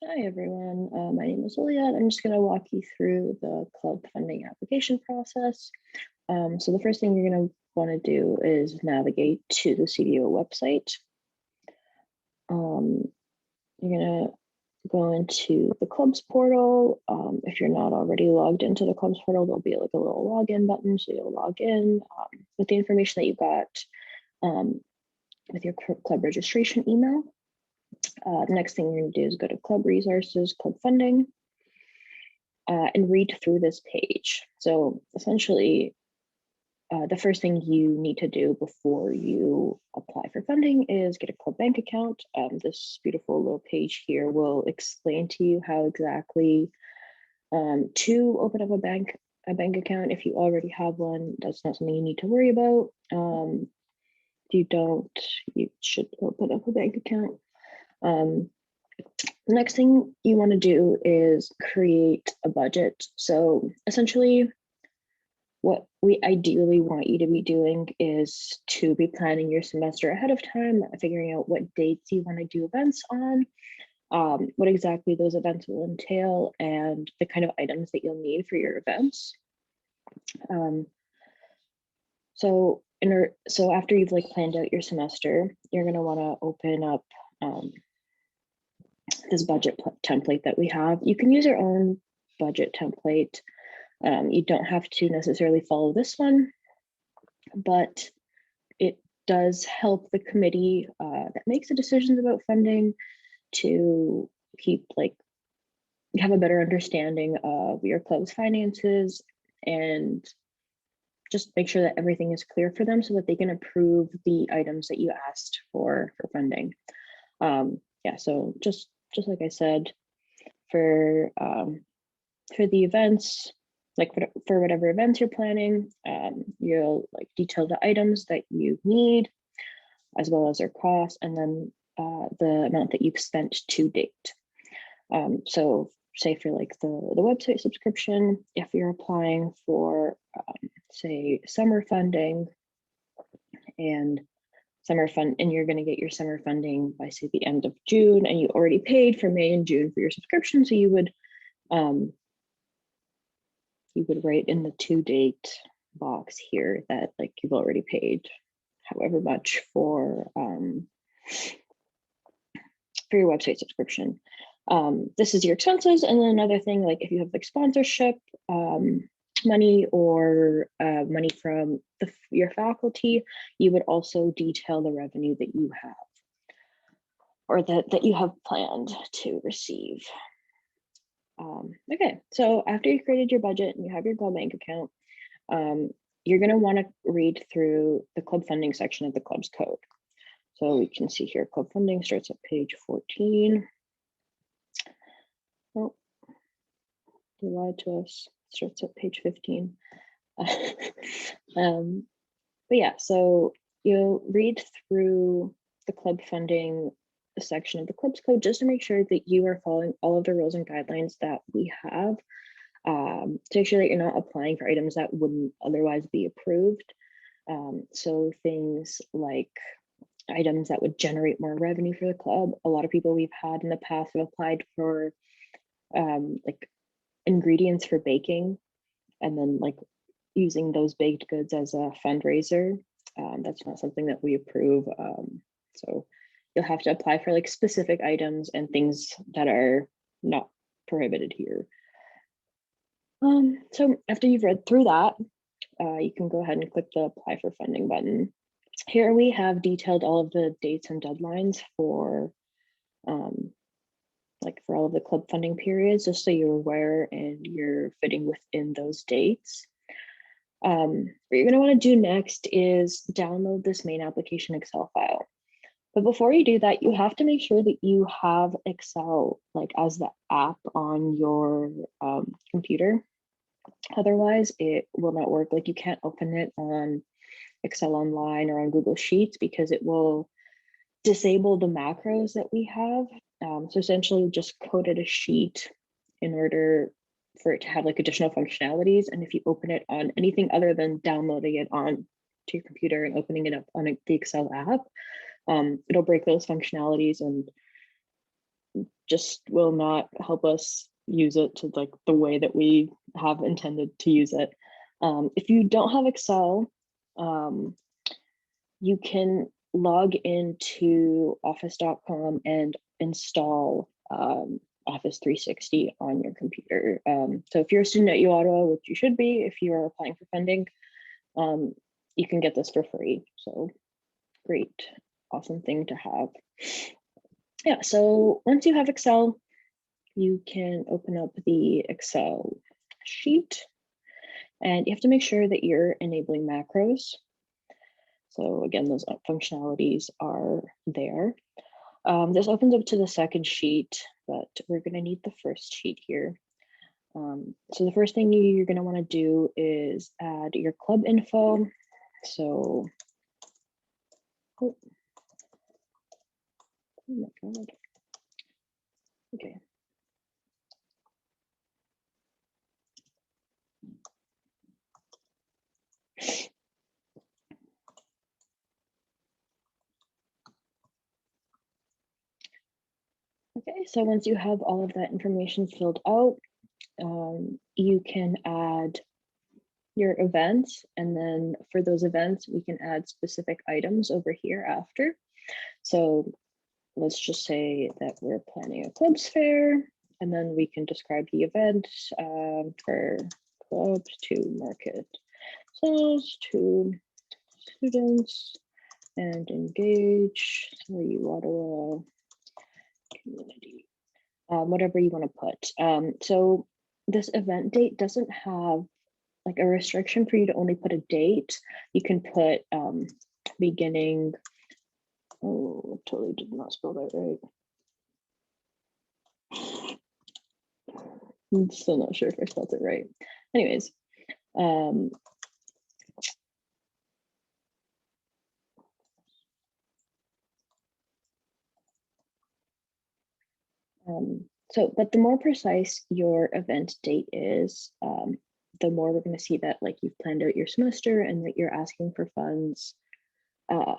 Hi everyone, my name is Juliet. I'm just going to walk you through the club funding application process. So the first thing you're going to want to do is navigate to the CDO website. You're going to go into the clubs portal. If you're not already logged into the clubs portal, there'll be like a little login button. So you'll log in with the information that you got with your club registration email. The next thing you're going to do is go to club resources, club funding, and read through this page. So essentially, the first thing you need to do before you apply for funding is get a club bank account. This beautiful little page here will explain to you how exactly to open up a bank account. If you already have one, that's not something you need to worry about. If you don't, you should open up a bank account. The next thing you want to do is create a budget. So essentially, what we ideally want you to be doing is to be planning your semester ahead of time, figuring out what dates you want to do events on, what exactly those events will entail, and the kind of items that you'll need for your events. So after you've planned out your semester, you're going to want to open up this budget template that we have. You can use your own budget template. You don't have to necessarily follow this one, but it does help the committee that makes the decisions about funding to have a better understanding of your club's finances and just make sure that everything is clear for them so that they can approve the items that you asked for funding. Yeah, so just like I said, for the events, for whatever events you're planning, you'll detail the items that you need, as well as their cost, and then the amount that you've spent to date. So say for the website subscription, if you're applying for say summer funding and you're going to get your summer funding by say the end of June, and you already paid for May and June for your subscription, so you would write in the to date box here that you've already paid however much for your website subscription. This is your expenses, and then another thing, if you have sponsorship money or money from your faculty, you would also detail the revenue that you have or that you have planned to receive. Okay, so after you created your budget and you have your club bank account, you're going to want to read through the club funding section of the club's code. So we can see here, club funding starts at page 14. Oh, they lied to us. Starts at page 15. But yeah, so you'll read through the club funding section of the club's code just to make sure that you are following all of the rules and guidelines that we have, to make sure that you're not applying for items that wouldn't otherwise be approved. So things like items that would generate more revenue for the club. A lot of people we've had in the past have applied for ingredients for baking and then using those baked goods as a fundraiser. That's not something that we approve. So you'll have to apply for specific items and things that are not prohibited here. So after you've read through that, you can go ahead and click the apply for funding button. Here we have detailed all of the dates and deadlines for for all of the club funding periods, just so you're aware and you're fitting within those dates. What you're going to want to do next is download this main application Excel file. But before you do that, you have to make sure that you have Excel as the app on your computer. Otherwise, it will not work. You can't open it on Excel Online or on Google Sheets because it will disable the macros that we have. So essentially just coded a sheet in order for it to have additional functionalities. And if you open it on anything other than downloading it on to your computer and opening it up on the Excel app, it'll break those functionalities and just will not help us use it to like the way that we have intended to use it. If you don't have Excel, you can log into office.com and install Office 360 on your computer. So if you're a student at U Ottawa, which you should be if you are applying for funding, you can get this for free. So great, awesome thing to have. Yeah, so once you have Excel, you can open up the Excel sheet and you have to make sure that you're enabling macros. So again, those functionalities are there. This opens up to the second sheet, but we're going to need the first sheet here. So the first thing you're going to want to do is add your club info. So, oh my God. Okay. Okay, so once you have all of that information filled out, you can add your events, and then for those events, we can add specific items over here after. So let's just say that we're planning a clubs fair, and then we can describe the event for clubs to market sales to students and engage the Ottawa community, whatever you want to put. So this event date doesn't have like a restriction for you to only put a date. You can put beginning. Oh, totally did not spell that right. I'm still not sure if I spelled it right. Anyways, but the more precise your event date is, the more we're going to see that like you've planned out your semester and that you're asking for funds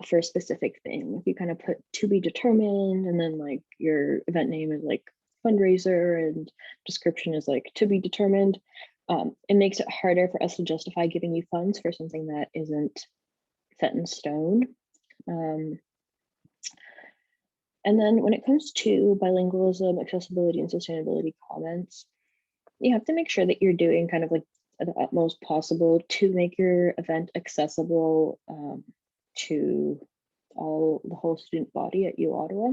for a specific thing. If you kind of put to be determined and then like your event name is like fundraiser and description is like to be determined, it makes it harder for us to justify giving you funds for something that isn't set in stone. And then when it comes to bilingualism, accessibility, and sustainability comments, you have to make sure that you're doing kind of like the utmost possible to make your event accessible to the whole student body at U Ottawa.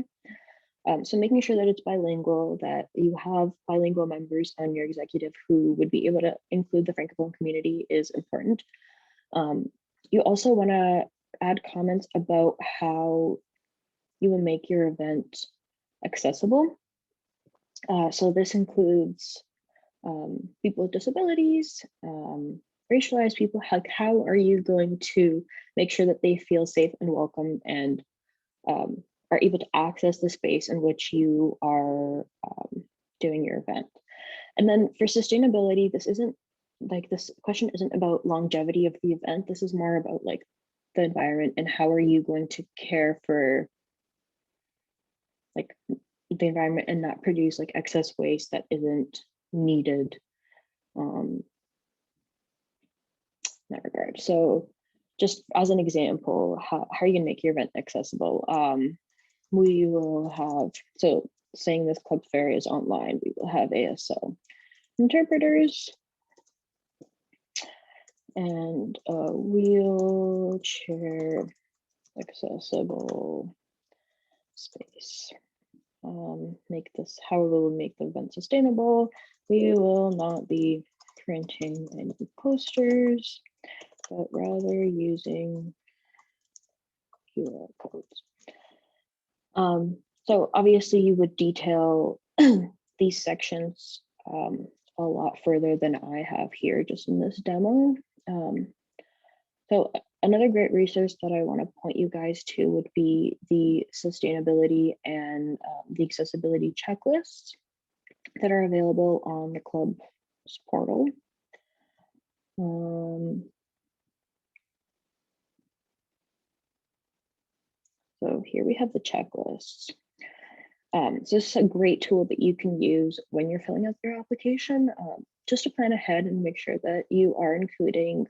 So making sure that it's bilingual, that you have bilingual members on your executive who would be able to include the Francophone community is important. You also want to add comments about how you will make your event accessible. So this includes people with disabilities, racialized people. How are you going to make sure that they feel safe and welcome and are able to access the space in which you are doing your event? And then for sustainability, this question isn't about longevity of the event. This is more about like the environment and how are you going to care for like the environment and not produce like excess waste that isn't needed in that regard. So just as an example, how are you gonna make your event accessible? We will have, so saying this club fair is online, we will have ASL interpreters and a wheelchair accessible space. Make this, however, we'll make the event sustainable. We will not be printing any posters, but rather using QR codes. So obviously you would detail these sections a lot further than I have here just in this demo. So another great resource that I want to point you guys to would be the sustainability and the accessibility checklists that are available on the club's portal. So here we have the checklists. So this is a great tool that you can use when you're filling out your application, just to plan ahead and make sure that you are including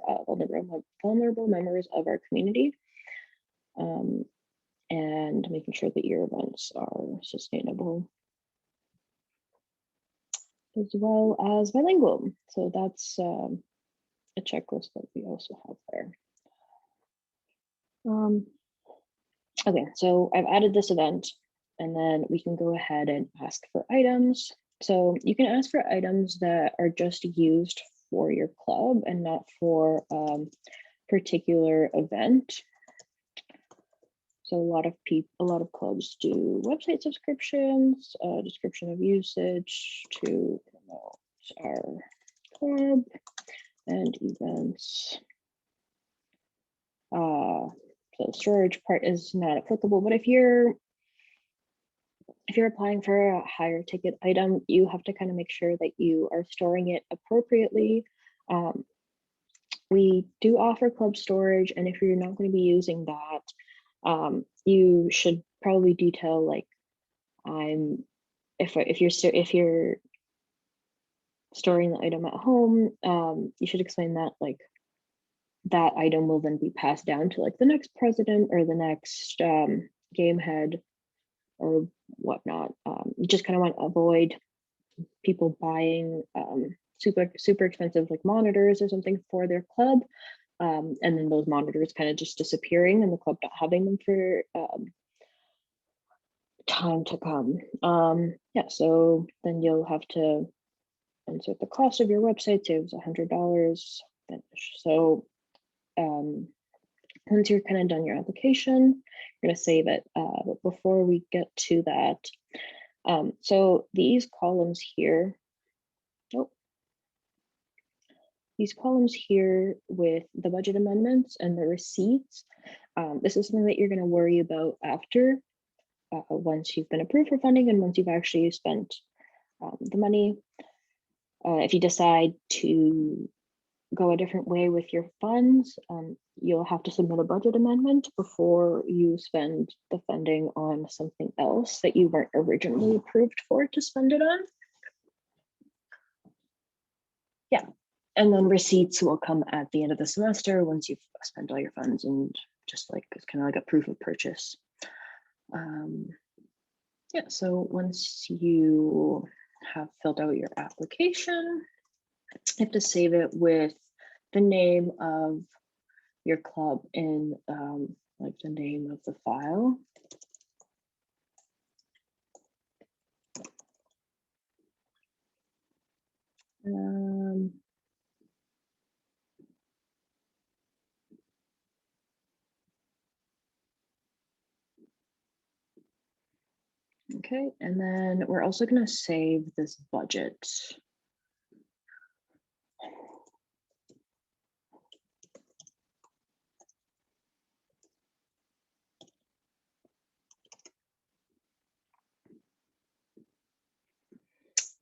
vulnerable members of our community, and making sure that your events are sustainable, as well as bilingual. So that's a checklist that we also have there. Okay, so I've added this event, and then we can go ahead and ask for items. So you can ask for items that are just used for your club and not for particular event. So a lot of clubs do website subscriptions, description of usage to promote our club and events. So storage part is not applicable, but if you're applying for a higher ticket item, you have to kind of make sure that you are storing it appropriately. We do offer club storage, and if you're not going to be using that, you should probably detail like if you're storing the item at home, you should explain that like that item will then be passed down to like the next president or the next game head or whatnot. You just kind of want to avoid people buying super expensive like monitors or something for their club, and then those monitors kind of just disappearing and the club not having them for time to come. Yeah, so then you'll have to insert the cost of your website, say it was $100, finish. So once you're kind of done your application, you're going to save it. But before we get to that, so these columns here, these columns here with the budget amendments and the receipts, this is something that you're going to worry about after, once you've been approved for funding and once you've actually spent the money. If you decide to go a different way with your funds, you'll have to submit a budget amendment before you spend the funding on something else that you weren't originally approved for to spend it on. Yeah, and then receipts will come at the end of the semester once you've spent all your funds, and just like it's kind of like a proof of purchase. Yeah, so once you have filled out your application, you have to save it with the name of your club in like the name of the file. Okay, and then we're also going to save this budget.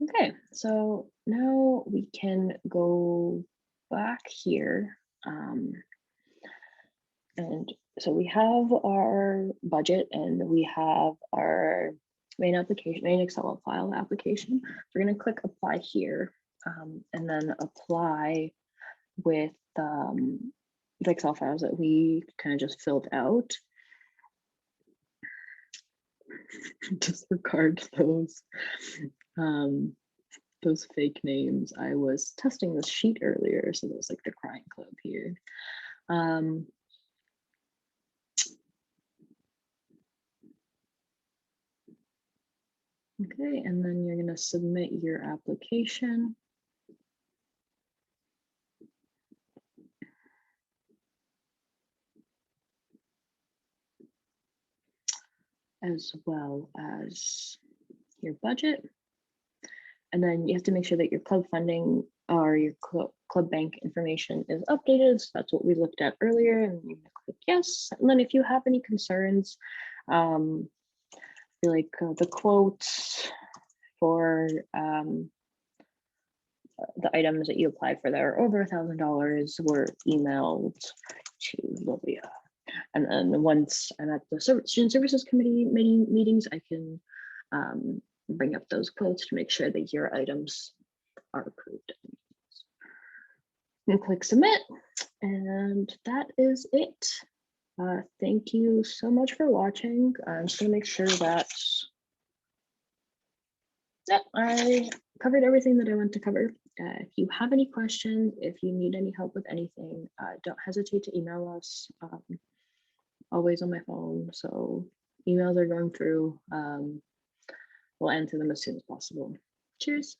Okay, so now we can go back here. And so we have our budget and we have our main Excel file application. We're going to click apply here, and then apply with the Excel files that we kind of just filled out. Disregard those fake names. I was testing this sheet earlier, so there's like the crying club here. Okay, and then you're going to submit your application. As well as your budget. And then you have to make sure that your club funding or your club bank information is updated. So that's what we looked at earlier, and you click yes. And then if you have any concerns, like the quotes for the items that you applied for that are over $1,000 were emailed to Livia. And then once I'm at the Student Services Committee meetings, I can bring up those quotes to make sure that your items are approved. And click submit, and that is it. Thank you so much for watching. I'm just gonna make sure that I covered everything that I want to cover. If you have any questions, if you need any help with anything, don't hesitate to email us. Always on my phone, so emails are going through. We'll answer them as soon as possible. Cheers.